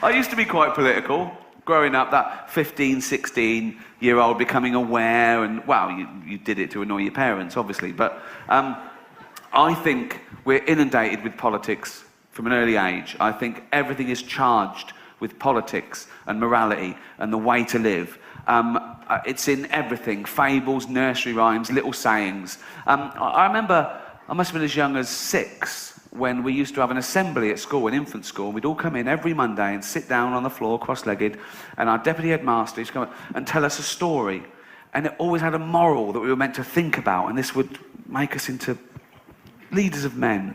I used to be quite political. Growing up, that 15, 16-year-old becoming aware, and, well, you did it to annoy your parents, obviously, but I think we're inundated with politics from an early age. I think everything is charged with politics and morality and the way to live. It's in everything, fables, nursery rhymes, little sayings. I remember I must have been as young as 6 when we used to have an assembly at school, an infant school. We'd all come in every Monday and sit down on the floor, cross-legged, and our deputy headmaster used to come and tell us a story. And it always had a moral that we were meant to think about, and this would make us into leaders of men,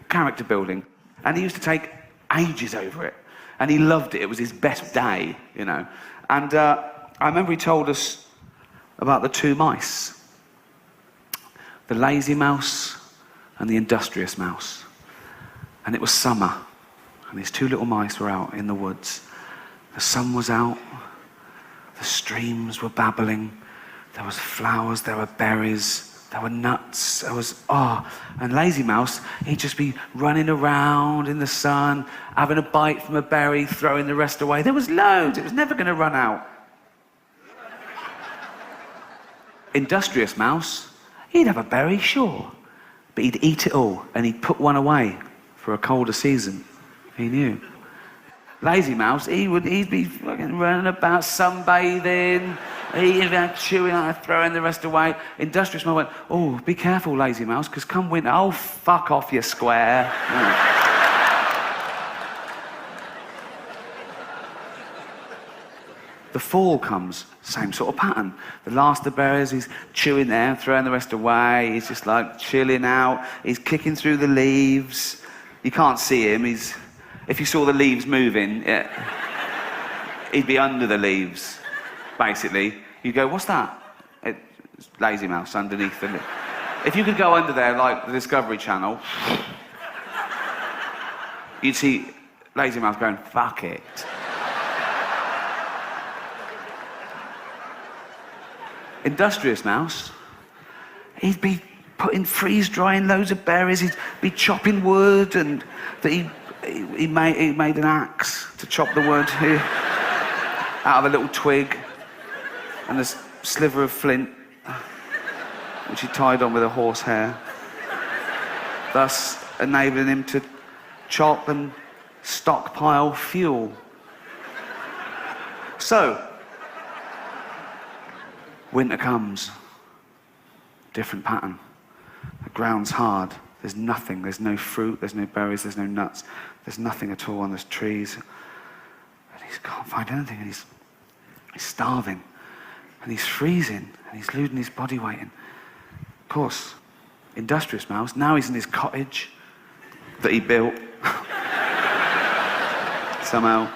character building. And he used to take ages over it. And he loved it. It was his best day, you know. And I remember he told us about the 2 mice. The lazy mouse and the industrious mouse. And it was summer. And these 2 little mice were out in the woods. The sun was out. The streams were babbling. There was flowers, there were berries, there were nuts, there was, and Lazy Mouse, he'd just be running around in the sun, having a bite from a berry, throwing the rest away. There was loads, it was never going to run out. Industrious Mouse, he'd have a berry, sure, but he'd eat it all, and he'd put one away for a colder season. He knew. Lazy Mouse, he'd be fucking running about, sunbathing, eating that, chewing out, throwing the rest away. Industrious Mouse went, oh, be careful, Lazy Mouse, because come winter, oh, fuck off, you square. The fall comes, same sort of pattern. The last of the berries, he's chewing there, throwing the rest away. He's just like chilling out. He's kicking through the leaves. You can't see him. If you saw the leaves moving, he'd be under the leaves, basically. You'd go, what's that? It's Lazy Mouse underneath. If you could go under there, like the Discovery Channel, you'd see Lazy Mouse going, fuck it. Industrious Mouse, he'd be freeze-drying loads of berries, he'd be chopping wood, and he made an axe to chop the wood out of a little twig and a sliver of flint, which he tied on with a horsehair, thus enabling him to chop and stockpile fuel. So, winter comes, different pattern. The ground's hard, there's nothing, there's no fruit, there's no berries, there's no nuts, there's nothing at all on the trees. And he can't find anything, and he's starving, and he's freezing, and he's losing his body weight. And of course, Industrious Mouse, now he's in his cottage that he built. Somehow.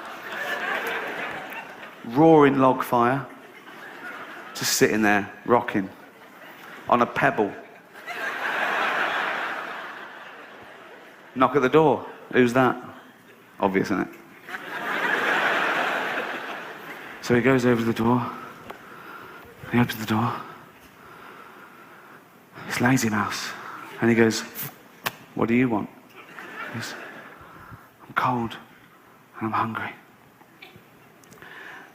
Roaring log fire. Just sitting there, rocking, on a pebble. Knock at the door. Who's that? Obvious, isn't it? So he goes over to the door. He opens the door. It's Lazy Mouse. And he goes, what do you want? He goes, I'm cold and I'm hungry.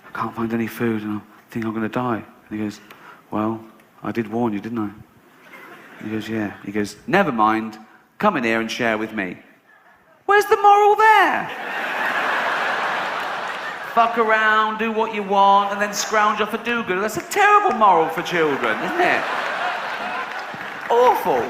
I can't find any food and I think I'm going to die. And he goes, well, I did warn you, didn't I? And he goes, yeah. He goes, never mind. Come in here and share with me. Where's the moral there? Fuck around, do what you want, and then scrounge off a do-gooder. That's a terrible moral for children, isn't it? Awful.